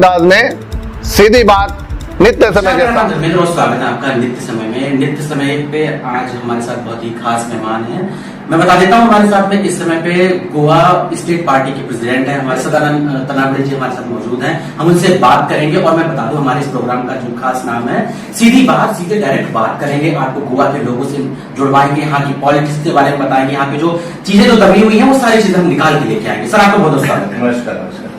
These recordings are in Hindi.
अंदाज में सीधी बात नित्य समय के साथ। धर्मेंद्र, स्वागत है आपका नित्य समय में। नित्य समय पे आज हमारे साथ बहुत ही खास मेहमान हैं। मैं बता देता हूँ हमारे साथ में इस समय पे गोवा स्टेट पार्टी के प्रेसिडेंट हैं हमारे सदानंद तनावड़े जी हमारे साथ मौजूद हैं। हम उनसे बात करेंगे और मैं बता दूं हमारे इस प्रोग्राम का जो खास नाम है सीधी बात, सीधे डायरेक्ट बात करेंगे। आपको गोवा के लोगों से जुड़वाएंगे, यहाँ की पॉलिटिक्स के बारे में बताएंगे, यहाँ की जो चीजें जो दबी हुई है वो सारी चीजें हम निकाल के लेके आएंगे। सर आपको बहुत बहुत स्वागत है। नमस्कार।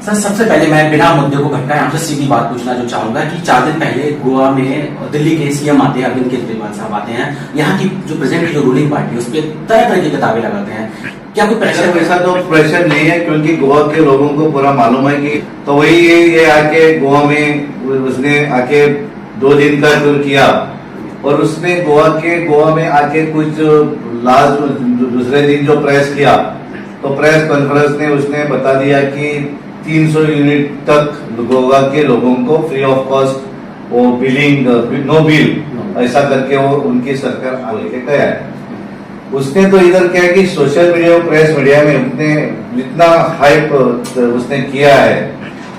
सर सबसे पहले मैं बिना मुद्दे को भटकाए आपसे सीधी बात पूछना जो चाहूंगा कि 4 दिन पहले गोवा में दिल्ली के सीएम आते हैं, अरविंद केजरीवाल साहब आते हैं, यहाँ की जो प्रेजेंट की जो रूलिंग पार्टी है उस पर तरह तरह की किताबें लगाते हैं। क्या कोई प्रेशर? ऐसा तो प्रेशर नहीं है, क्योंकि गोवा के लोगों को पूरा मालूम है कि तो वही ये आके गोवा में उसने आके 2 दिन का टूर किया और उसने गोवा में आके कुछ लास्ट दूसरे दिन जो प्रेस किया तो प्रेस कॉन्फ्रेंस ने उसने बता दिया कि 300 यूनिट तक गोवा के लोगों को फ्री ऑफ कॉस्ट वो बिलिंग नो बिल ऐसा करके वो उनकी सरकार बोल के गया है। उसने तो इधर क्या है कि सोशल मीडिया और प्रेस मीडिया में उसने जितना हाइप उसने किया है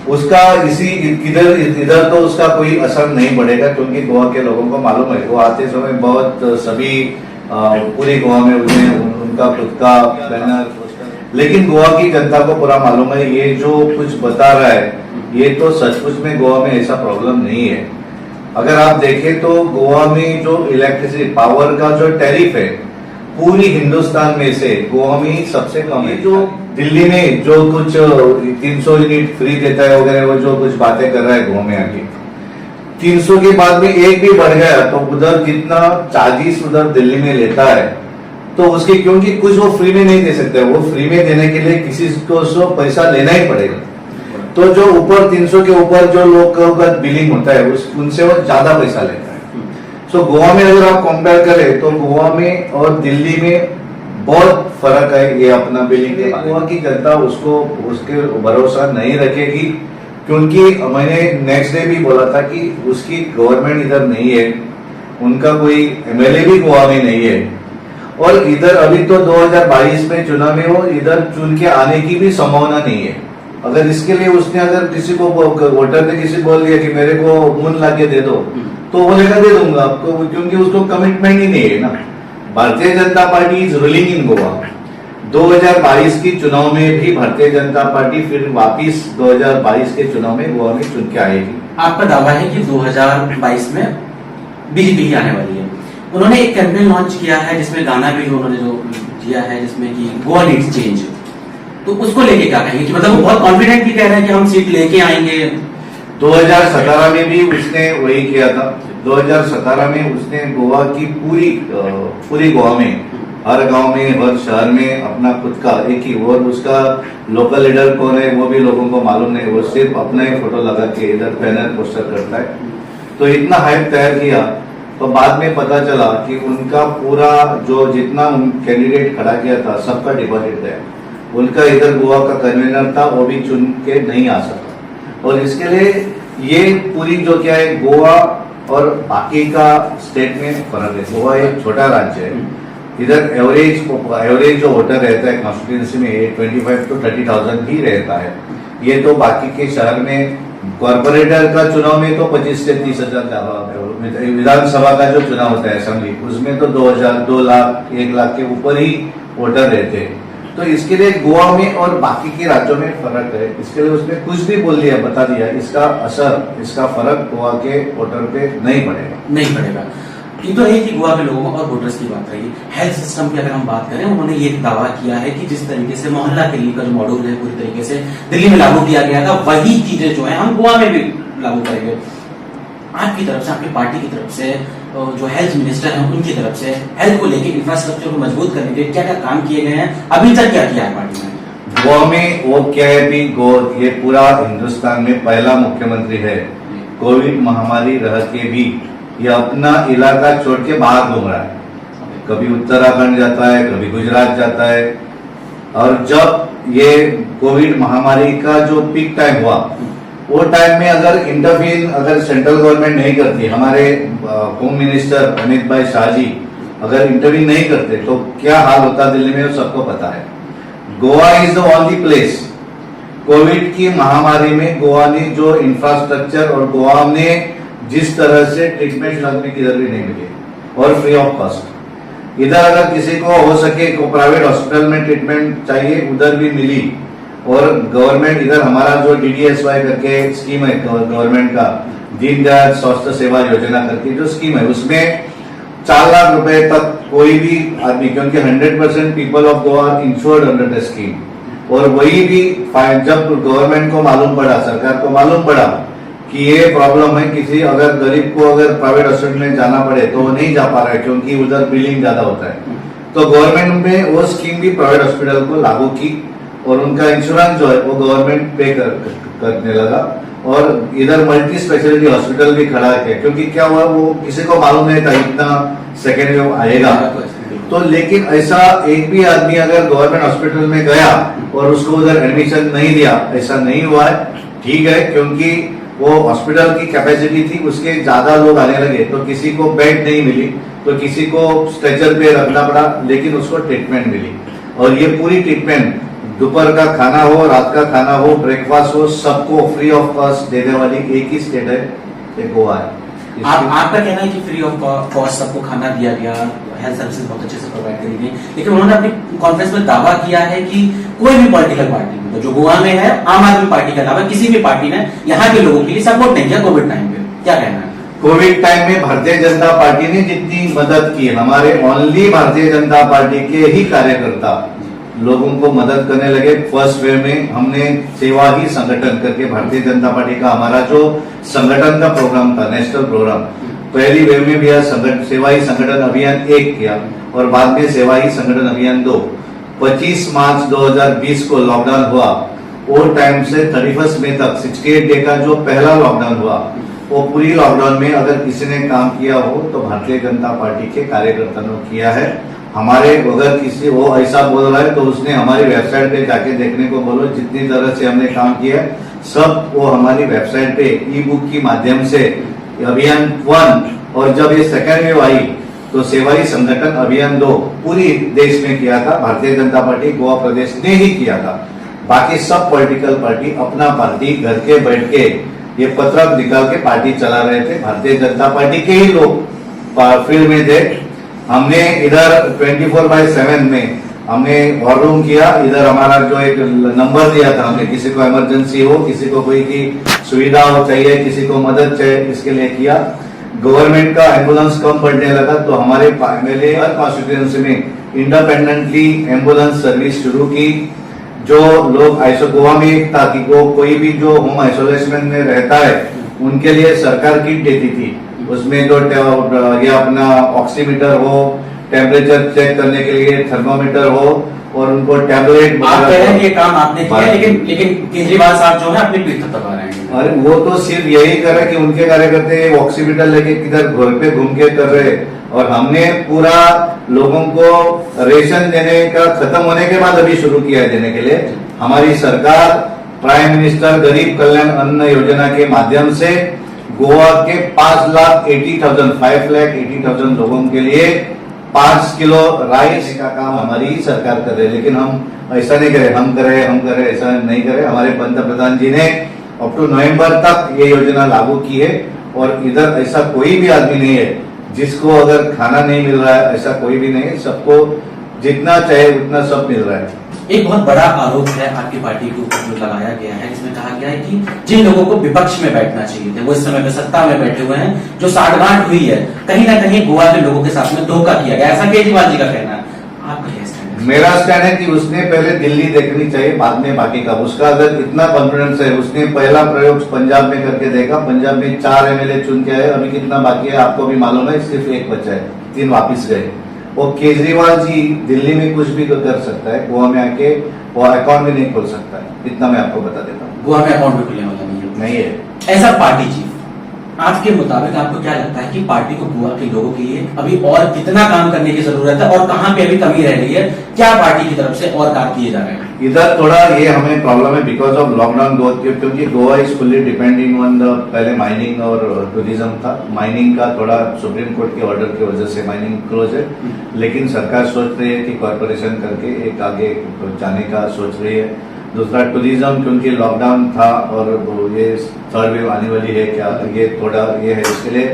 उसका इधर तो उसका कोई असर नहीं पड़ेगा, क्योंकि गोवा के लोगों को मालूम है वो आते समय बहुत सभी पूरी गोवा में उनका खुद का बैनर। लेकिन गोवा की जनता को पूरा मालूम है ये जो कुछ बता रहा है ये तो सचमुच में गोवा में ऐसा प्रॉब्लम नहीं है। अगर आप देखें तो गोवा में जो इलेक्ट्रिसिटी पावर का जो टैरिफ है पूरी हिंदुस्तान में से गोवा में सबसे कम है। जो दिल्ली में जो कुछ 300 यूनिट फ्री देता है वगैरह वो जो कुछ बातें कर रहा है गोवा में आके 300 के बाद में एक भी बढ़ गया तो उधर जितना चार्जिस उधर दिल्ली में लेता है तो उसकी, क्योंकि कुछ वो फ्री में नहीं दे सकते, वो फ्री में देने के लिए किसी को सो पैसा लेना ही पड़ेगा। तो जो ऊपर 300 के ऊपर जो लोग का बिलिंग होता है उनसे वो ज्यादा पैसा लेता है। सो गोवा में अगर आप कंपेयर करें तो गोवा में और दिल्ली में बहुत फर्क है ये अपना बिलिंग के। गोवा की जनता उसके भरोसा नहीं रखेगी, क्योंकि मैंने नेक्स्ट डे भी बोला था कि उसकी गवर्नमेंट इधर नहीं है, उनका कोई एमएलए भी गोवा में नहीं है और इधर अभी तो 2022 में चुनाव में वो इधर चुन के आने की भी संभावना नहीं है। अगर इसके लिए उसने अगर किसी को वोटर ने किसी बोल दिया कि मेरे को मून ला के दे दो तो वो लेकर दे दूंगा आपको, क्योंकि उसको कमिटमेंट ही नहीं है ना। भारतीय Janata party is ruling in Goa. 2022 की चुनाव में भी भारतीय जनता पार्टी फिर वापिस 2022 के चुनाव में गोवा में चुन के आएगी। आपका दावा है कि 2022 में बीजेपी ही आने वाली है। उन्होंने एक कैंपेन लॉन्च किया है जिसमें गाना भी उन्होंने जो दिया है जिसमें कि गोवा नीड्स चेंज, तो उसको लेके क्या कहेंगे कि मतलब वो बहुत कॉन्फिडेंट भी कह रहे हैं कि हम सीट लेके आएंगे। 2017 में भी उसने वही किया था। 2017 में उसने गोवा की पूरी गोवा में हर गांव में हर शहर में अपना खुद का एक ही और उसका लोकल लीडर कौन है वो भी लोगों को मालूम नहीं, वो सिर्फ अपना ही फोटो लगा के इधर बैनर पोस्टर करता है। तो इतना हाइप तैयार किया तो बाद में पता चला कि उनका पूरा जो जितना कैंडिडेट खड़ा किया था सबका डिपॉजिट गया। उनका इधर गोवा का कन्वीनर था वो भी चुन के नहीं आ सका। और इसके लिए ये पूरी जो क्या है गोवा और बाकी का स्टेट में फर्क है। गोवा एक छोटा राज्य है, इधर एवरेज जो वोटर रहता है कॉन्स्टिट्यूंसी में 25 to 30,000 ही रहता है। ये तो बाकी के शहर में कॉर्पोरेटर का चुनाव में तो 25 से 30,000 ज्यादा होता है। विधानसभा का जो चुनाव होता है असेंबली उसमें तो 2,000, 2 लाख, 1 लाख के ऊपर ही वोटर रहते हैं। तो इसके लिए गोवा में और बाकी के राज्यों में फर्क है। इसके लिए उसने कुछ भी बोल दिया, बता दिया, इसका असर, इसका फर्क गोवा के वोटर पे नहीं पड़ेगा। ये तो है कि गोवा के लोगों और वोटर्स की बात रही। हेल्थ सिस्टम की अगर हम बात करें, उन्होंने ये दावा किया है कि जिस तरीके से मोहल्ला क्लिनिक का जो मॉड्यूल है पूरी तरीके से दिल्ली में लागू किया गया था वही चीजें जो है हम गोवा में भी लागू करेंगे। आपकी तरफ से, आपकी पार्टी की तरफ से, जो हेल्थ मिनिस्टर हैं उनकी तरफ से हेल्थ को लेकर इंफ्रास्ट्रक्चर को मजबूत करने के लिए क्या क्या काम किए गए हैं, अभी तक क्या किया है पार्टी ने? गोवा में वो क्या है भी ये पूरा हिंदुस्तान में पहला मुख्यमंत्री है कोविड महामारी रह के भी ये अपना इलाका छोड़ के बाहर घूम रहा है। कभी उत्तराखंड जाता है, कभी गुजरात जाता है। और जब ये कोविड महामारी का जो पीक टाइम हुआ वो टाइम में अगर सेंट्रल गवर्नमेंट नहीं करती, हमारे होम मिनिस्टर अमित भाई शाह जी अगर इंटरव्यू नहीं करते तो क्या हाल होता दिल्ली में, सबको पता है। Goa is the only place Covid की महामारी में गोवा ने जो इंफ्रास्ट्रक्चर और गोवा ने जिस तरह से ट्रीटमेंट आदमी किधर भी नहीं मिली और फ्री ऑफ कॉस्ट। इधर अगर किसी को हो सके को प्राइवेट हॉस्पिटल में ट्रीटमेंट चाहिए उधर भी मिली। और गवर्नमेंट इधर हमारा जो DDSY करके स्कीम है गवर्नमेंट का, दीनदयाल स्वास्थ्य सेवा योजना करके जो स्कीम है, उसमें 4 लाख रुपए तक कोई भी आदमी, क्योंकि 100% people of Goa are insured under the scheme. और वही भी जब गवर्नमेंट को मालूम पड़ा, सरकार को मालूम पड़ा कि ये प्रॉब्लम है, किसी अगर गरीब को अगर प्राइवेट हॉस्पिटल में जाना पड़े तो वो नहीं जा पा रहा है क्योंकि उधर बिलिंग ज्यादा होता है, तो गवर्नमेंट ने वो स्कीम भी प्राइवेट हॉस्पिटल को लागू की और उनका इंश्योरेंस जो है वो गवर्नमेंट पे करने लगा। और इधर मल्टी स्पेशलिटी हॉस्पिटल भी खड़ा किया, क्योंकि क्या हुआ वो किसी को मालूम नहीं था इतना सेकेंड वेव आएगा। तो लेकिन ऐसा एक भी आदमी अगर गवर्नमेंट हॉस्पिटल में गया और उसको उधर एडमिशन नहीं दिया, ऐसा नहीं हुआ है। ठीक है, क्योंकि वो हॉस्पिटल की कैपेसिटी थी, उसके ज्यादा लोग आने लगे तो किसी को बेड नहीं मिली, तो किसी को स्ट्रेचर पे रखना पड़ा, लेकिन उसको ट्रीटमेंट मिली। और ये पूरी ट्रीटमेंट दोपहर का खाना हो, रात का खाना हो, ब्रेकफास्ट हो, सबको फ्री ऑफ कॉस्ट देने वाली एक ही स्टेट है, ये गोवा है। आपका कहना है कि फ्री ऑफ कॉस्ट सबको खाना दिया गया, हेल्थ सर्विसेज बहुत अच्छे से प्रोवाइड करी गई, लेकिन उन्होंने अपनी कॉन्फ्रेंस में दावा किया है कि कोई भी पॉलिटिकल पार्टी में, तो जो गोवा में है आम आदमी पार्टी के अलावा किसी भी पार्टी ने यहाँ के लोगों के लिए सपोर्ट नहीं किया कोविड टाइम पे, क्या कहना है? कोविड टाइम में भारतीय जनता पार्टी ने जितनी मदद की, हमारे ओनली भारतीय जनता पार्टी के ही कार्यकर्ता लोगों को मदद करने लगे। फर्स्ट वेव में हमने सेवा ही संगठन करके भारतीय जनता पार्टी का हमारा जो संगठन का प्रोग्राम था, नेशनल प्रोग्राम, पहली वेव में भी सेवा ही संगठन अभियान 1 किया और बाद में सेवा ही संगठन अभियान 2। 25 मार्च 2020 को लॉकडाउन हुआ, वो टाइम से 31 मई तक 68 डे का जो पहला लॉकडाउन हुआ, वो पूरी लॉकडाउन में अगर किसी ने काम किया हो तो भारतीय जनता पार्टी के कार्यकर्ताओं ने किया है। हमारे अगर किसी वो ऐसा बोल रहा है तो उसने हमारी वेबसाइट पे जाके देखने को बोलो, जितनी तरह से हमने काम किया सब वो हमारी वेबसाइट पे ई बुक की माध्यम से अभियान 1 और जब ये सेकेंड वेव आई तो सेवाई संगठन अभियान 2 पूरी देश में किया था, भारतीय जनता पार्टी गोवा प्रदेश ने ही किया था। बाकी सब पॉलिटिकल पार्टी अपना पार्टी घर के बैठ के ये पत्रक निकाल के पार्टी चला रहे थे। भारतीय जनता पार्टी के ही लोग फील्ड में थे। हमने इधर 24/7 में हमने वॉर रूम किया। इधर हमारा जो एक नंबर दिया था, हमने किसी को इमरजेंसी हो, किसी को कोई की सुविधा हो चाहिए, किसी को मदद चाहिए, इसके लिए किया। गवर्नमेंट का एम्बुलेंस कम पड़ने लगा तो हमारे एमएलए हर कॉन्स्टिट्यूएंसी में इंडिपेंडेंटली एम्बुलेंस सर्विस शुरू की। जो लोग गोवा में था कि कोई भी जो होम आइसोलेशन में रहता है उनके लिए सरकार किट देती थी। उसमें जो ये अपना ऑक्सीमीटर हो, टेम्परेचर चेक करने के लिए थर्मोमीटर हो और उनको टैबलेट। आप कह रहे हैं ये काम आपने किया, लेकिन केजरीवाल साहब जो है अपनी पीठ थपथपा रहे हैं। अरे वो तो सिर्फ यही कर रहे कि उनके कार्यकर्ता ऑक्सीमीटर लेके किधर घर पे घूम के कर रहे, और हमने पूरा लोगों को रेशन देने का खत्म होने के बाद अभी शुरू किया है देने के लिए। हमारी सरकार प्राइम मिनिस्टर गरीब कल्याण अन्न योजना के माध्यम से गोवा के 5,80,000 लोगों के लिए 5 किलो राइस का काम हमारी ही सरकार कर रहे है। लेकिन हम ऐसा नहीं करे, हम करे ऐसा नहीं करे। हमारे पंतप्रधान जी ने अप टू नवंबर तक ये योजना लागू की है और इधर ऐसा कोई भी आदमी नहीं है जिसको अगर खाना नहीं मिल रहा है, ऐसा कोई भी नहीं है। सबको जितना चाहे उतना सब मिल रहा है। एक बहुत बड़ा आरोप है आपकी पार्टी के ऊपर जो लगाया गया है, इसमें कहा गया है कि जिन लोगों को विपक्ष में बैठना चाहिए थे वो इस समय में सत्ता में बैठे हुए हैं। जो साठगांठ हुई है कहीं ना कहीं गोवा के लोगों के साथ में धोखा किया गया, ऐसा केजरीवाल जी का कहना है। आपका क्या स्टैंड है? मेरा स्टैंड है कि उसने पहले दिल्ली देखनी चाहिए, बाद में बाकी का। उसका अगर इतना कॉन्फिडेंस है, उसने पहला प्रयोग पंजाब में करके देखा। पंजाब में 4 एमएलए चुन के आए, अभी कितना बाकी है आपको भी मालूम है, सिर्फ 1 बचा है, 3 वापिस गए। और केजरीवाल जी दिल्ली में कुछ भी कर सकता है, गोवा में आके वो अकाउंट भी नहीं खोल सकता है, इतना मैं आपको बता देता हूँ। गोवा में अकाउंट भी खुलने वाला नहीं है। ऐसा पार्टी चीफ आज के मुताबिक आपको क्या लगता है कि पार्टी को गोवा के लोगों के लिए अभी और कितना काम करने की जरूरत है और कहां पे अभी कमी रह गई है? क्या पार्टी की तरफ से और काम किए जा रहे हैं? इधर थोड़ा ये हमें प्रॉब्लम है बिकॉज ऑफ लॉकडाउन ग्रोथ, क्योंकि Goa is fully depending on the पहले माइनिंग और टूरिज्म था। माइनिंग का थोड़ा सुप्रीम कोर्ट के ऑर्डर की वजह से माइनिंग क्लोज है, लेकिन सरकार सोच रही है कि कॉर्पोरेशन करके एक आगे जाने का सोच रही है। दूसरा टूरिज्म, क्योंकि लॉकडाउन था और ये थर्ड वेव आने वाली है, क्या ये थोड़ा ये है, इसके लिए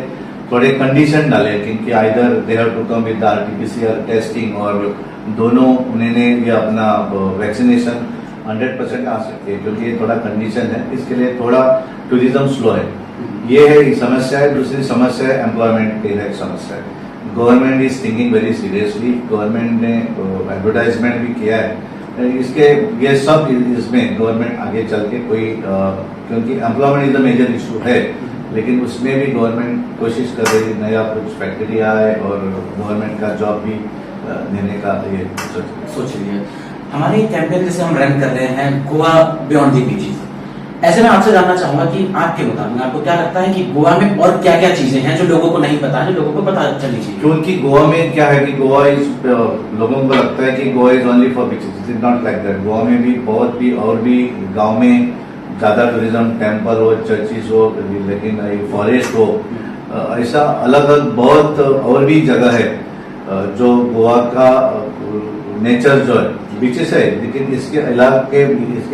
थोड़े कंडीशन डाले क्योंकि either they have to come with RTPCR testing और दोनों उन्होंने ये अपना वैक्सीनेशन 100% आ सकती है, क्योंकि ये थोड़ा कंडीशन है, इसके लिए थोड़ा टूरिज्म स्लो है। ये है एक समस्या है। दूसरी समस्या है एम्प्लॉयमेंट की एक समस्या है। Government is thinking very seriously, government ने एडवर्टाइजमेंट भी किया है इसके, ये सब इसमें गवर्नमेंट आगे चल के कोई क्योंकि employment is a major issue है, लेकिन उसमें भी गवर्नमेंट कोशिश कर रही है नया कुछ फैक्ट्री आए और गवर्नमेंट का जॉब भी देने का ये सोच रही है। हमारे कैंपेन जैसे हम रन कर रहे हैं गोवा बियॉन्ड दी बीचेस, ऐसे में आपसे जानना चाहूंगा कि आपके मुताबिक आपको क्या लगता है कि गोवा में और क्या क्या चीजें हैं जो लोगों को नहीं पता है, जो लोगों को पता चलनी चाहिए? क्योंकि गोवा में क्या है कि गोवा इज, लोगों को लगता है कि Goa is only for beaches, it is not like that. Goa में भी बहुत भी और भी गांव में ज्यादा टूरिज्म, टेम्पल हो, चर्चिज हो, लेकिन फॉरेस्ट हो, ऐसा अलग अलग बहुत और भी जगह है जो गोवा का नेचर जो है बीचेस है, लेकिन इसके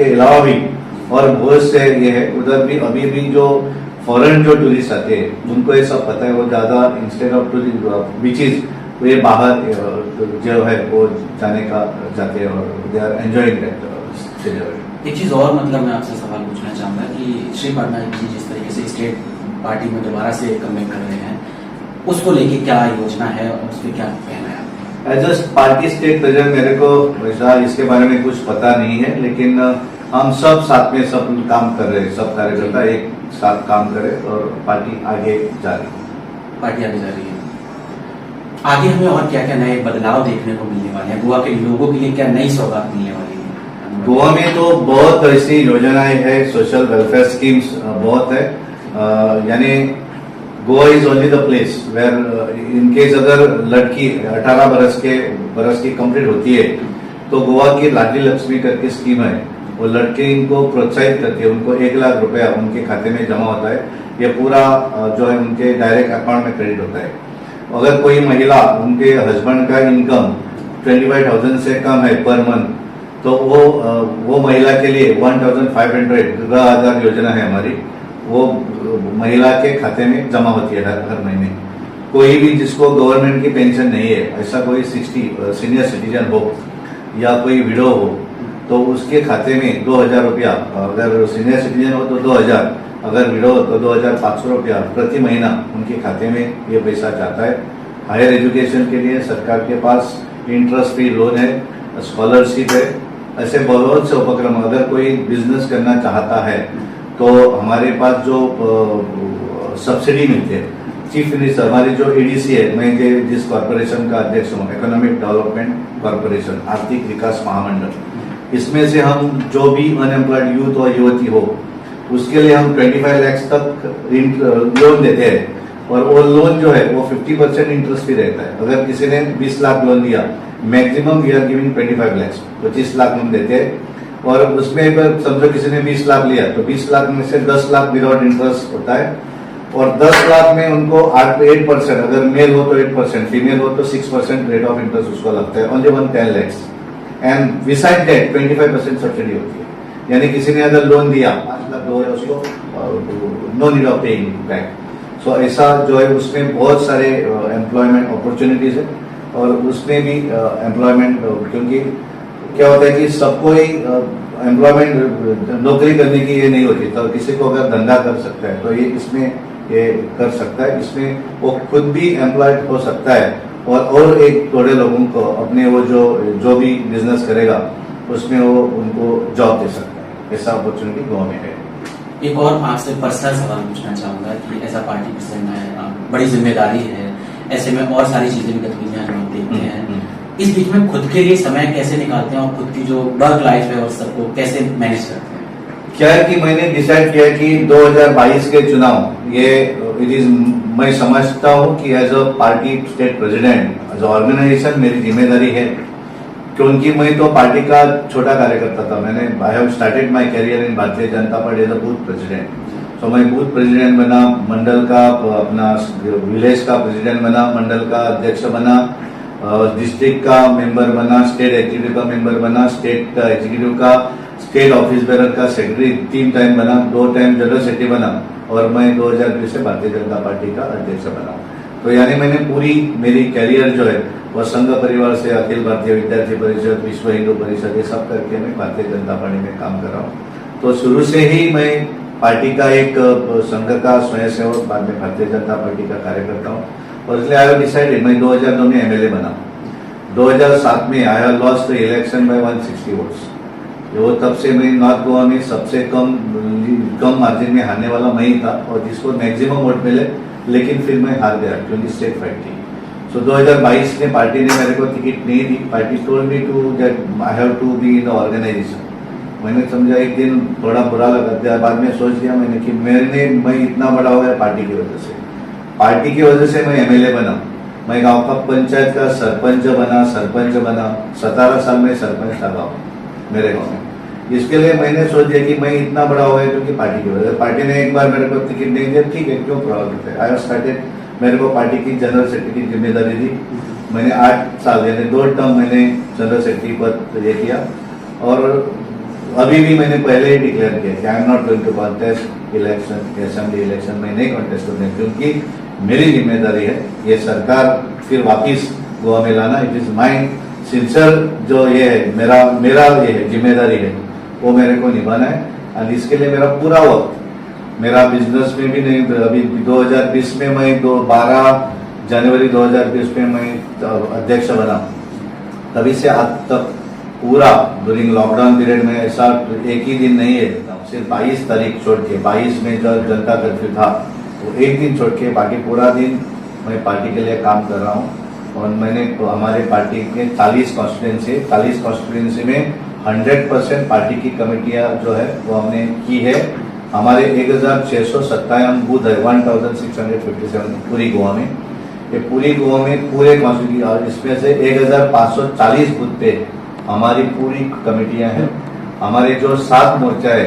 अलावा भी और बहुत से ये है। उधर भी अभी भी जो फॉरेन जो टूरिस्ट आते हैं उनको ये सब पता है, वो ज्यादा इंस्टेड ऑफ टूरिस्ट बीचेस वो ये बाहर जो है वो जाने का जाते हैं और दे आर एंजॉयिंग दैट। एक चीज और मतलब मैं आपसे सवाल पूछना चाहूंगा कि श्री पटनायक जी जिस तरीके से स्टेट पार्टी में दोबारा से कमिट कर रहे हैं, उसको लेके क्या योजना है और उस पर क्या कहना है? As a party state president मेरे को वैसा इसके बारे में कुछ पता नहीं है, लेकिन हम सब साथ में सब काम कर रहे हैं, सब कार्यकर्ता एक साथ काम करे और पार्टी आगे जा रही है। पार्टी आगे जा रही है। आगे हमें और क्या क्या नए बदलाव देखने को मिलने वाले हैं? गोवा के लोगों के लिए क्या नई सौगात मिलने वाली है? गोवा में तो बहुत ऐसी योजनाएं है, सोशल वेलफेयर स्कीम्स बहुत है, यानी Goa is only the place where in case अगर लड़की 18 बरस की कंप्लीट होती है तो गोवा की लाडली लक्ष्मी करके स्कीम है, वो लड़के इनको प्रोत्साहित करती है, उनको 1 लाख रुपया उनके खाते में जमा होता है, ये पूरा जो है उनके डायरेक्ट अकाउंट में क्रेडिट होता है। अगर कोई महिला उनके हस्बैंड का इनकम 25,000 से कम है पर मंथ, तो वो महिला के लिए 1,500 योजना है हमारी, वो महिला के खाते में जमा होती है हर महीने। कोई भी जिसको गवर्नमेंट की पेंशन नहीं है, ऐसा कोई 60 सीनियर सिटीजन हो या कोई विडो हो, तो उसके खाते में 2,000 रुपया, अगर सीनियर सिटीजन हो तो 2,000, अगर विडो हो तो 2,500 रुपया प्रति महीना उनके खाते में ये पैसा जाता है। हायर एजुकेशन के लिए सरकार के पास इंटरेस्ट फ्री लोन है, स्कॉलरशिप है, ऐसे बहुत से उपक्रम। अगर कोई बिजनेस करना चाहता है तो हमारे पास जो सब्सिडी मिलती है, चीफ मिनिस्टर हमारी जो एडीसी है, मैं जिस कॉर्पोरेशन का अध्यक्ष हूँ, इकोनॉमिक डेवलपमेंट कॉर्पोरेशन, आर्थिक विकास महामंडल, इसमें से हम जो भी अनएम्प्लॉयड यूथ और युवती हो उसके लिए हम 25 लाख तक लोन देते हैं और वो लोन जो है वो 50% इंटरेस्ट भी रहता है। अगर किसी ने 20 लाख लोन दिया, maximum we are giving 25 lakh, 25 lakh हम देते हैं। और उसमें अगर समझो किसी ने 20 लाख लिया तो 20 लाख में से 10 लाख विदाउट इंटरेस्ट होता है और 10 लाख में उनको 8%, अगर मेल हो तो 8%, फीमेल हो तो 6% रेट ऑफ इंटरेस्ट उसको लगता है, only 10 lakhs। And beside that 25% subsidy होती है, यानी किसी ने अगर लोन दिया 5 लाख हो उसको no need of paying back. So ऐसा जो है उसमें बहुत सारे एम्प्लॉयमेंट अपॉर्चुनिटीज है और उसमें भी एम्प्लॉयमेंट, क्योंकि क्या होता है कि सबको ही एम्प्लॉयमेंट नौकरी करने की ये नहीं होती, तो किसी को अगर धंधा कर सकता है तो ये इसमें ये कर सकता है, इसमें वो खुद भी एम्प्लॉयड हो सकता है और एक थोड़े लोगों को अपने वो जो भी बिजनेस करेगा उसमें वो उनको जॉब दे सकता है। ऐसा अपॉर्चुनिटी गाँव में है। एक और आपसे पर्सनल सवाल पूछना चाहूंगा कि ऐसा पार्टी प्रेसिडेंट है, बड़ी जिम्मेदारी है, ऐसे में और सारी चीजें भी गतिविधियां जो हम देखते हैं, इस बीच में खुद के लिए समय कैसे निकालते हैं और खुद की जो वर्क लाइफ है और सबको कैसे मैनेज करते हैं? क्या है कि मैंने डिसाइड किया कि 2022 के चुनाव ये इट इज, मैं समझता हूँ कि as a party state president, as a organization मेरी जिम्मेदारी है, क्योंकि मैं तो पार्टी का छोटा कार्यकर्ता था। मैंने I have started my career in Bharatiya Janata Party as a booth president. तो मैं बूथ प्रेसिडेंट बना, मंडल का अपना विलेज का प्रेसिडेंट बना, मंडल का अध्यक्ष बना, डिस्ट्रिक्ट का मेंबर बना, स्टेट एग्जीक्यूटिव का मेंबर बना, स्टेट एग्जीक्यूटिव का स्टेट ऑफिस बेरर का सेक्रेटरी 3 टाइम बना, 2 टाइम जनरल सेक्रेटरी बना और मैं 2020 से भारतीय जनता पार्टी का अध्यक्ष बना। तो यानी मैंने पूरी मेरी कैरियर जो है वह संघ परिवार से अखिल भारतीय विद्यार्थी परिषद, विश्व हिंदू परिषद, ये सब करके मैं भारतीय जनता पार्टी में काम कर रहा हूँ। तो शुरू से ही मैं पार्टी का एक संघ का स्वयंसेवक, बाद में भारतीय जनता पार्टी का कार्यकर्ता हूँ और इसलिए आई हैव डिसाइडेड, मैं 2002 में एमएलए बना, 2007 में I have lost the election by 160 votes. वो तब से मैं नॉर्थ गोवा में सबसे कम मार्जिन में हारने वाला मैं ही था और जिसको मैक्सिमम वोट मिले, लेकिन फिर मैं हार गया क्योंकि स्टेट फाइट थी। सो 2022 में पार्टी ने मेरे को टिकट नहीं दी। Party told me to that I have to be in the organisation. मैंने समझा, एक दिन थोड़ा बुरा लगा, बाद में सोच लिया मैंने कि मैं इतना बड़ा हो गया पार्टी की वजह से। पार्टी की वजह से मैं एमएलए बना, मैं गांव का पंचायत का सरपंच बना, 17 साल में सरपंच था गाँव मेरे गाँव में। इसके लिए मैंने सोच दिया कि मैं इतना बड़ा हो गया क्योंकि पार्टी की वजह से। पार्टी ने एक बार मेरे को टिकट नहीं दिया, ठीक है, क्यों प्रॉब्लम है। आई हैव स्टार्टेड, मेरे को पार्टी की जनरल सेक्रेटरी की जिम्मेदारी दी। मैंने 8 साल यानी 2 टर्म मैंने जनरल सेक्रेटरी पद ये किया और अभी भी मैंने पहले ही डिक्लेयर किया कि I am not going to contest election, assembly election में नहीं कॉन्टेस्ट करने, क्योंकि मेरी जिम्मेदारी है ये सरकार फिर वापिस गोवा में लाना। इट इज माई सिंसियर जो ये है मेरा ये है जिम्मेदारी है, वो मेरे को निभाना है। और इसके लिए मेरा पूरा वक्त, मेरा बिजनेस में भी नहीं, अभी 2020 में मैं 12 जनवरी 2020 में मैं अध्यक्ष बना, तभी से आज तक पूरा ड्यूरिंग लॉकडाउन पीरियड में ऐसा एक ही दिन नहीं है, सिर्फ 22 तारीख छोड़ के, 22 में जब जनता कर्फ्यू था वो एक दिन छोड़ के बाकी पूरा दिन मैं पार्टी के लिए काम कर रहा हूँ। और मैंने तो हमारे पार्टी के 40 कॉन्स्टिट्यूंसी में 100% पार्टी की कमेटियां जो है वो हमने की है। हमारे 1657 बूथ है, 1657 पूरी गोवा में। ये पूरी गोवा में पूरे कॉन्स्टिट्यूंसी और इसमें से 1540 बूथ पे हमारी पूरी कमेटियां हैं। हमारे जो 7 मोर्चा है,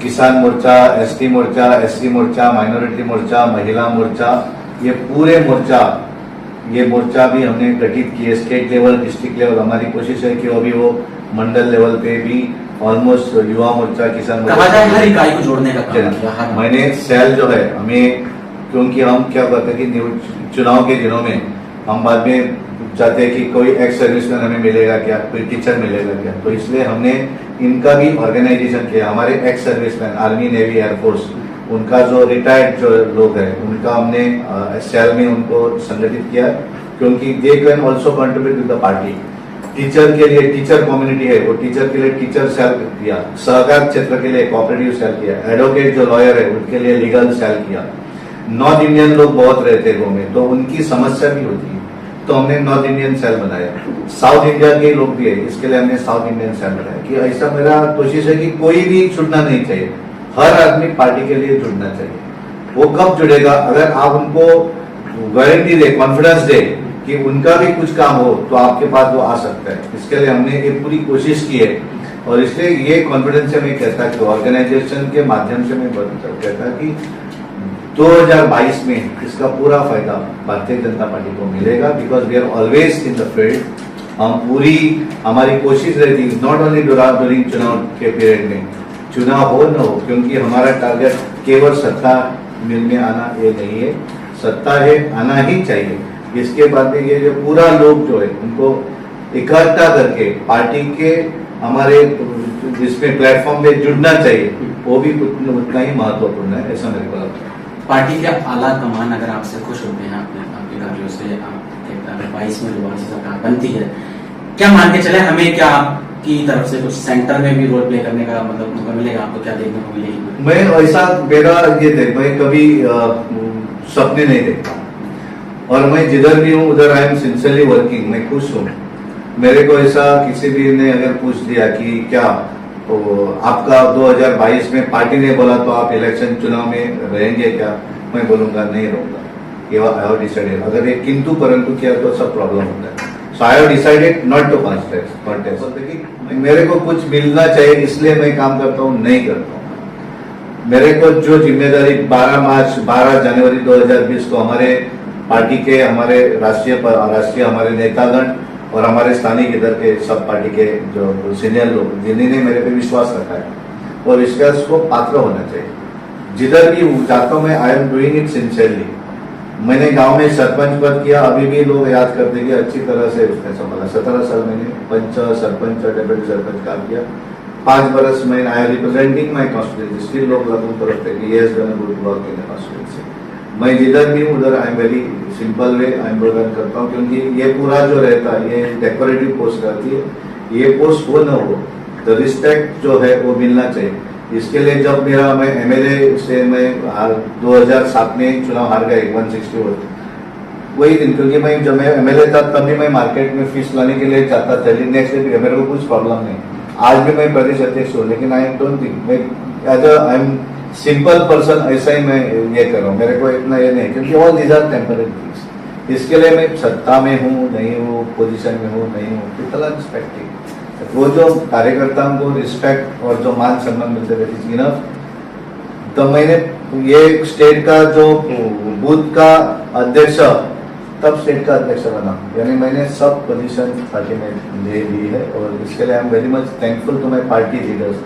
किसान मोर्चा, एसटी मोर्चा, एससी मोर्चा, माइनॉरिटी मोर्चा, महिला मोर्चा, ये मोर्चा भी हमने गठित किए स्टेट लेवल, डिस्ट्रिक्ट लेवल। हमारी कोशिश है कि अभी वो मंडल लेवल पे भी ऑलमोस्ट युवा मोर्चा, किसान मोर्चा, कहा जाए हर इकाई को जोड़ने का काम किया। मैंने सेल जो है हमें, क्योंकि हम क्या करते हैं कि चुनाव के दिनों में हम बाद में चाहते हैं कि कोई एक्स सर्विसमैन हमें मिलेगा क्या, कोई टीचर मिलेगा क्या, तो इसलिए हमने इनका भी ऑर्गेनाइजेशन किया। हमारे ex serviceman, army, navy, air force, उनका जो रिटायर्ड जो लोग हैं उनका हमने सेल में उनको संगठित किया, क्योंकि they can also contribute to the party. Teacher के लिए टीचर कम्युनिटी है, वो टीचर के लिए टीचर सेल किया, सहकार क्षेत्र के लिए कोऑपरेटिव सेल किया, एडवोकेट जो लॉयर है उनके लिए लीगल सेल किया। नॉर्थ इंडियन लोग बहुत रहते हैं गाँव में, तो उनकी समस्या भी होती है, तो हमने नॉर्थ इंडियन सेल बनाया। साउथ इंडिया के लोग भी है, इसके लिए हमने साउथ इंडियन सेल बनाया कि ऐसा मेरा कोशिश है कि कोई भी छूटना नहीं चाहिए, हर आदमी पार्टी के लिए जुड़ना चाहिए। वो कब जुड़ेगा, अगर आप उनको गारंटी दे, कॉन्फिडेंस दे कि उनका भी कुछ काम हो तो आपके पास वो आ सकता है। इसके लिए हमने एक पूरी कोशिश की है और इसलिए ये कॉन्फिडेंस से मैं कहता कि ऑर्गेनाइजेशन के माध्यम से मैं कहता कि 2022 में इसका पूरा फायदा भारतीय जनता पार्टी को मिलेगा, because we are always in the field. हम पूरी हमारी कोशिश रहती है, नॉट ओनली ड्यूरिंग चुनाव के पीरियड में, चुनाव हो न हो, क्योंकि हमारा टारगेट केवल सत्ता मिलने आना ये नहीं है, सत्ता है आना ही चाहिए। इसके बाद में ये जो पूरा लोग जो है उनको इकट्ठा करके पार्टी के हमारे जिसमें प्लेटफॉर्म पे जुड़ना चाहिए, वो भी उतना ही महत्वपूर्ण है, ऐसा मेरे को लगता है। पार्टी के आला कमान अगर आपसे खुश होते हैं, आपके कार्यों से, 22 में दोबारा सरकार बनती है, क्या मान के चले हमें क्या आपकी तरफ से कुछ सेंटर में भी रोल प्ले करने का मतलब मौका मिलेगा, आपको क्या देखने को मिलेगी? मैं ऐसा मेरा ये देख, मैं कभी सपने नहीं देखता और मैं जिधर भी हूँ उधर आई एम सिंसियरली वर्किंग, मैं खुश हूँ। मेरे को ऐसा किसी भी ने अगर पूछ दिया कि क्या तो आपका 2022 में पार्टी ने बोला तो आप इलेक्शन चुनाव में रहेंगे क्या, मैं बोलूंगा नहीं रहूंगा, ये आई हैव डिसाइडेड। अगर ये किंतु परंतु किया तो सब प्रॉब्लम होता है। So I have decided not to contest. मेरे को कुछ मिलना चाहिए इसलिए मैं काम करता हूँ, नहीं करता हूँ। मेरे को जो जिम्मेदारी 12 जनवरी 2020 को हमारे पार्टी के हमारे राष्ट्रीय हमारे नेतागण और हमारे स्थानिक इधर के सब पार्टी के जो सीनियर लोग जिन्होंने मेरे पे विश्वास रखा है, और विश्वास को पात्र होना चाहिए। जिधर भी जाता हूँ मैं, I am doing it sincerely. मैंने गांव में सरपंच पद किया, अभी भी लोग याद करते कि अच्छी तरह से उसने संभाला। 17 साल मैंने पंच, सरपंच, डेप्यूटी सरपंच काम किया। 5 बरस में I am representing my constituency. Still लोग करते कि ये गुड वर्क इन कॉन्स्टिट्यूंसी। मैं जिधर भी हूँ उधर आई am very simple way I am present करता हूँ, क्योंकि ये पूरा जो रहता है ये डेकोरेटिव पोस्ट रहती है। ये पोस्ट हो न हो तो रिस्पेक्ट जो है वो मिलना चाहिए। इसके लिए जब मैं एमएलए से मैं 2007 में चुनाव हार गया 160 वोट, वही दिन, क्योंकि मैं जब मैं एमएलए था तब भी मैं मार्केट में फिश लाने के लिए जाता था। नेक्स्ट डे मेरे को कुछ प्रॉब्लम नहीं। आज भी मैं प्रदेश अध्यक्ष हूँ, लेकिन आई डोंट थिंक मैं as I am simple person ऐसा ही मैं ये कर रहा हूँ। मेरे को इतना ये नहीं, क्योंकि all these are temporary things. इसके लिए मैं सत्ता में हूँ नहीं हूँ, पोजीशन में हूँ नहीं हूँ, कितना रिस्पेक्टिंग वो जो कार्यकर्ताओं को रिस्पेक्ट और जो मान सम्मान मिलते रहती है। तो मैंने ये स्टेट का जो बूथ का अध्यक्ष, तब स्टेट का अध्यक्ष बना, यानी मैंने सब पोजीशन पार्टी में ले ली है। और इसके लिए I am very much thankful to my party leaders,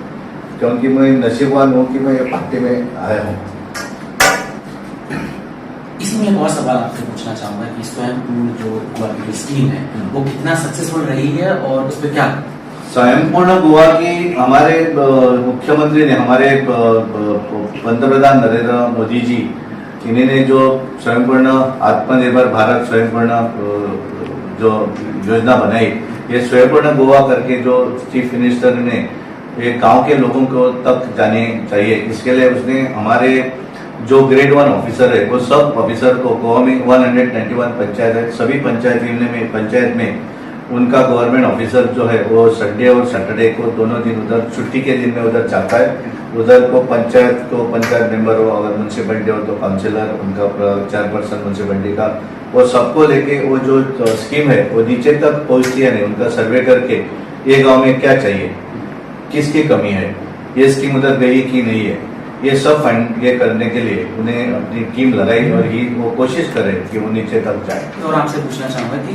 क्योंकि मैं नसीबवान हूँ कि मैं ये पार्टी में आया हूँ। इसमें एक और सवाल आपसे पूछना चाहूंगा कि स्वयं जो गोवा की स्कीम है वो कितना सक्सेसफुल रही है और उस पर क्या स्वयंपूर्ण गोवा की हमारे मुख्यमंत्री ने, हमारे पंतप्रधान नरेंद्र मोदी जी, इन्होंने जो स्वयंपूर्ण आत्मनिर्भर भारत स्वयंपूर्ण जो योजना बनाई, ये स्वयंपूर्ण गोवा करके जो चीफ मिनिस्टर ने ये गांव के लोगों को तक जाने चाहिए। इसके लिए उसने हमारे जो ग्रेड 1 ऑफिसर है वो सब ऑफिसर को गोवा में 191 पंचायत है, सभी पंचायत में उनका गवर्नमेंट ऑफिसर जो है वो संडे और सैटरडे को दोनों दिन उधर छुट्टी के दिन में उधर जाता है। उधर को पंचायत मेंबर हो, अगर म्यूनसिपलिटी हो तो काउंसिलर, उनका चेयरपर्सन म्यूनसिपलिटी का, वो सबको लेके वो जो स्कीम है वो नीचे तक पहुंचती है नहीं, उनका सर्वे करके ये गांव में क्या चाहिए, किसकी कमी है, ये स्कीम उधर गई कि नहीं है, ये सब फाइंड ये करने के लिए उन्हें अपनी टीम लगाई और वो कोशिश करे कि वो नीचे तक जाए। और आपसे पूछना चाहूंगा कि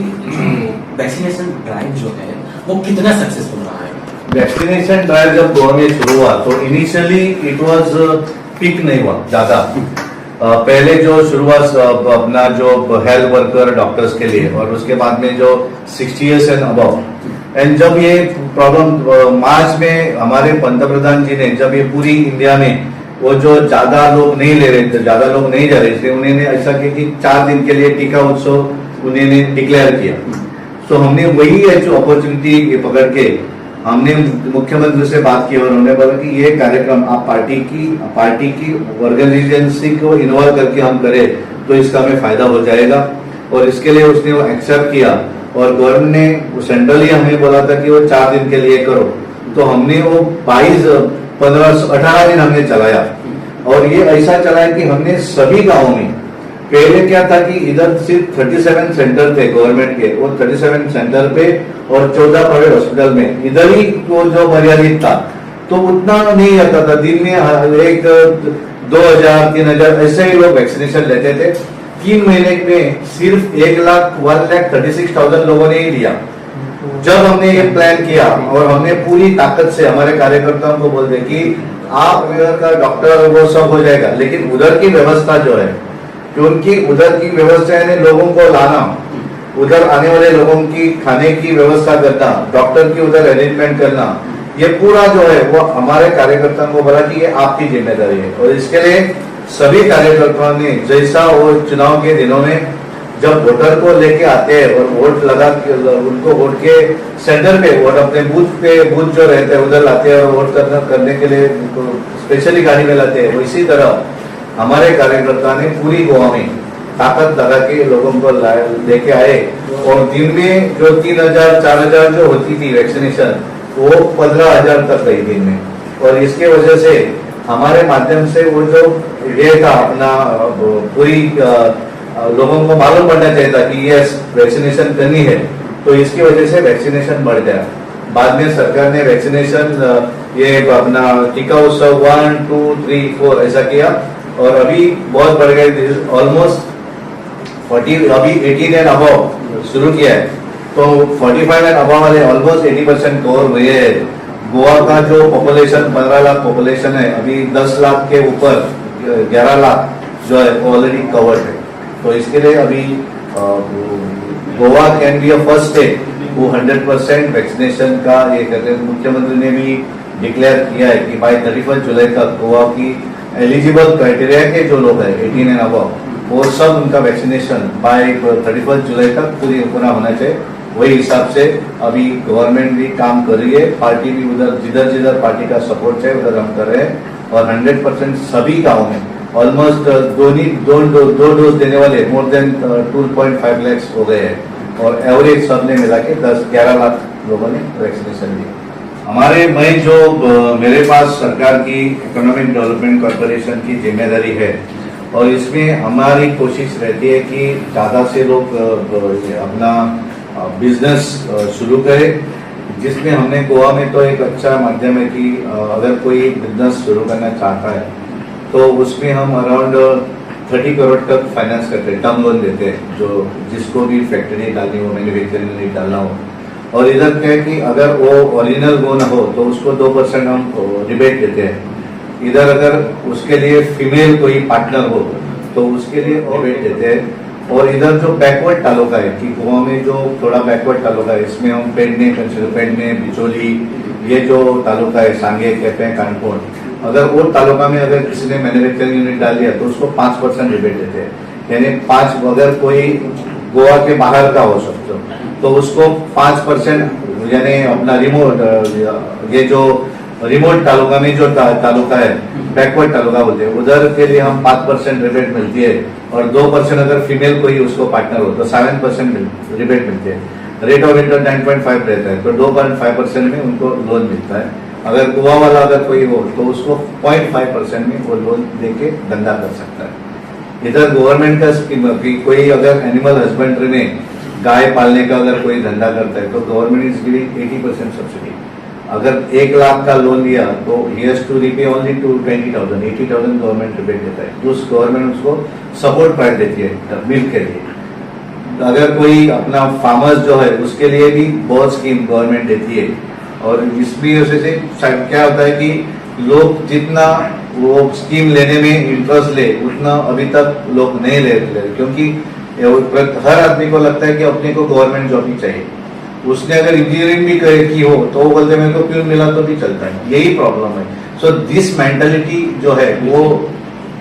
वैक्सीनेशन ड्राइव जो है वो कितना सक्सेसफुल रहा है? वैक्सीनेशन ड्राइव जब गोवा में शुरू हुआ तो इनिशियली इट वाज पिक नहीं हुआ ज्यादा। पहले जो शुरुआत अपना जो हेल्थ वर्कर डॉक्टर्स के लिए, और उसके बाद में जो 60 इयर्स एंड अबव, एंड जब ये प्रॉब्लम मार्च में हमारे पंतप्रधान जी ने, जब ये पूरी इंडिया में वो जो ज्यादा लोग नहीं ले रहे थे, ज्यादा लोग नहीं जा रहे थे, उन्होंने ऐसा किया कि 4 दिन के लिए टीका उत्सव उन्होंने डिक्लेयर किया। तो हमने वही है जो अपॉर्चुनिटी पकड़ के हमने मुख्यमंत्री से बात की और उन्होंने बोला कि ये कार्यक्रम आप पार्टी की ऑर्गेनाइजेशन को इन्वॉल्व करके हम करें तो इसका हमें फायदा हो जाएगा। और इसके लिए उसने वो एक्सेप्ट किया और गवर्नमेंट ने सेंट्रली हमें बोला था कि वो 4 दिन के लिए करो, तो हमने वो 18 दिन हमने चलाया। और ये ऐसा चलाया कि हमने सभी गांवों में, पहले क्या था कि इधर सिर्फ 37 सेंटर थे गवर्नमेंट के, वो 37 सेंटर पे और 14 प्राइवेट हॉस्पिटल में इधर ही वो जो मर्यादित था, तो उतना नहीं आता था। दिन में 2000 3000 ऐसे ही लोग वैक्सीनेशन लेते थे। 3 महीने में सिर्फ 1,36,000 लोगों ने ही लिया। जब हमने ये प्लान किया और हमने पूरी ताकत से हमारे कार्यकर्ताओं को बोल दे कि आप इधर का डॉक्टर वो सब हो जाएगा, लेकिन उधर की व्यवस्था जो है, क्योंकि उधर की व्यवस्था है लोगों को लाना, उधर आने वाले लोगों की खाने की व्यवस्था करना, डॉक्टर की उधर अरेंजमेंट करना, ये पूरा जो है वो हमारे कार्यकर्ताओं को बोला कि ये आपकी जिम्मेदारी है। और इसके लिए सभी कार्यकर्ताओं ने, जैसा वो चुनाव के दिनों में जब वोटर को लेके आते हैं और वोट लगा के उनको वोट के सेंटर पे, वोट अपने बूथ जो रहते हैं उधर लाते हैं और वोट करने के लिए स्पेशली गाड़ी में लाते हैं, इसी तरह हमारे कार्यकर्ता ने पूरी गोवा में ताकत लगा के लोगों को लेके आए। और दिन में जो 3000 4000 जो होती थी वैक्सीनेशन, वो 15000 तक गई दिन में। और इसके वजह से हमारे माध्यम से वो जो ये था अपना पूरी लोगों को मालूम पड़ना चाहिए था कि ये वैक्सीनेशन करनी है, तो इसकी वजह से वैक्सीनेशन बढ़ गया। बाद में सरकार ने वैक्सीनेशन ये अपना टीका उत्सव 1 2 3 4 ऐसा किया और अभी बहुत बढ़ गए, ऑलमोस्ट 40, अभी 18 एंड अबव शुरू किया है। तो 45 एंड अबव वाले ऑलमोस्ट 80% कवर हुए हैं। गोवा का जो पॉपुलेशन 15 लाख पॉपुलेशन है, अभी 10 लाख के ऊपर 11 लाख जो है वो ऑलरेडी कवर्ड है। तो इसके लिए अभी Goa can be a first state वो 100% वैक्सीनेशन का ये कहते हैं। मुख्यमंत्री ने भी डिक्लेयर किया है कि बाय 31 जुलाई तक गोवा की एलिजिबल क्राइटेरिया के जो लोग हैं 18 एंड अबव, वो सब उनका वैक्सीनेशन बाय 31 जुलाई तक पूरा होना चाहिए। वही हिसाब से अभी गवर्नमेंट भी काम कर रही है, पार्टी भी उधर जिधर जिधर पार्टी का सपोर्ट है उधर हम कर रहे हैं। और 100% सभी गाँव में ऑलमोस्ट दो डोज देने वाले मोर देन 2.5 लाख हो गए हैं और एवरेज सबने मिला के 10-11 लाख लोगों ने वैक्सीनेशन ली। हमारे मेरे पास सरकार की इकोनॉमिक डेवलपमेंट कॉर्पोरेशन की जिम्मेदारी है और इसमें हमारी कोशिश रहती है कि ज़्यादा से लोग अपना बिजनेस शुरू करें, जिसमें हमने गोवा में तो एक अच्छा माध्यम है कि अगर कोई बिजनेस शुरू करना चाहता है तो उसमें हम अराउंड 30 करोड़ तक फाइनेंस करते हैं, टर्म लोन देते हैं, जो जिसको भी फैक्ट्री डालनी हो, मैन्युफैक्चरिंग यूनिट डालना हो। और इधर क्या है कि अगर वो ओरिजिनल गो ना हो तो उसको 2% हम रिबेट देते हैं। इधर अगर उसके लिए फीमेल कोई पार्टनर हो तो उसके लिए रिबेट देते हैं। और इधर जो बैकवर्ड तालुका है कि गोवा में जो थोड़ा बैकवर्ड तालुका है, इसमें हम पेडने, बिचोली, ये जो तालुका है सांगे, कैपे, कानपुर, अगर वो तालुका में अगर किसी ने मैन्युफैक्चरिंग यूनिट डाल दिया तो उसको 5% रिबेट देते हैं। यानी 5 अगर कोई गोवा के बाहर का हो सकते हो तो उसको 5% यानी अपना रिमोट ये जो रिमोट तालुका में जो तालुका है बैकवर्ड तालुका बोलते हैं उधर के लिए हम 5% रिबेट मिलती है और 2% अगर फीमेल कोई उसको पार्टनर हो तो 7% रिबेट मिलती है। रेट ऑफ इंटरेस्ट 9.5 रहता है तो 2.5% में उनको लोन मिलता है। अगर गोवा वाला अगर कोई हो तो उसको 0.5% में वो लोन देके धंधा कर सकता है। इधर गवर्नमेंट का स्कीम है कि कोई अगर एनिमल हस्बेंड्री में गाय पालने का अगर कोई धंधा करता है तो गवर्नमेंट इज गिविंग 80% सब्सिडी। अगर 1 लाख का लोन लिया तो he has to repay only to 20,000, 80,000 government rebate देता है। उस गवर्नमेंट उसको सपोर्ट प्राइस देती है मिल्क के लिए। अगर कोई अपना फार्मर्स जो है उसके लिए भी बहुत स्कीम गवर्नमेंट देती है। और इसमें वजह से क्या होता है कि लोग जितना वो स्कीम लेने में इंटरेस्ट ले उतना अभी तक लोग नहीं ले रहे, क्योंकि हर आदमी को लगता है कि अपने को गवर्नमेंट जॉब ही चाहिए। उसने अगर इंजीनियरिंग भी की हो तो वो बोलते मेरे को क्यों मिला तो भी चलता है, यही प्रॉब्लम है। सो दिस मेंटालिटी जो है वो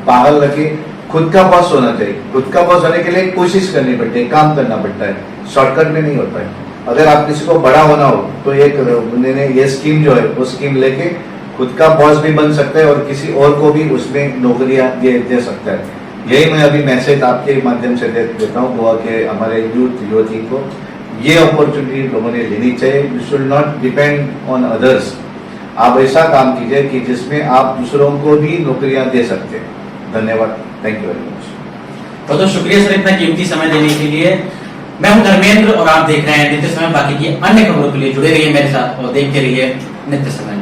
बाहर रखे, खुद का बॉस होना चाहिए। खुद का बॉस होने के लिए कोशिश करनी पड़ती है, काम करना पड़ता है, शॉर्टकट में नहीं होता है। अगर आप किसी को बड़ा होना हो तो ये स्कीम जो है वो स्कीम लेके खुद का बॉस भी बन सकता है और किसी और को भी उसमें नौकरियां दे सकता है। यही मैं अभी मैसेज आपके माध्यम से देता हूँ गोवा के हमारे युवती को। ये अपॉर्चुनिटी लोगों ने लेनी चाहिए। You should not depend on others. आप ऐसा काम कीजिए कि जिसमें आप दूसरों को भी नौकरियां दे सकते हैं। धन्यवाद, थैंक यू वेरी मच। बहुत शुक्रिया सर इतना कीमती समय देने के लिए। मैं हूं धर्मेंद्र और आप देख रहे हैं नित्य समय। बाकी की अन्य खबरों के लिए जुड़े रहिए मेरे साथ और देखते रहिए नित्य समय।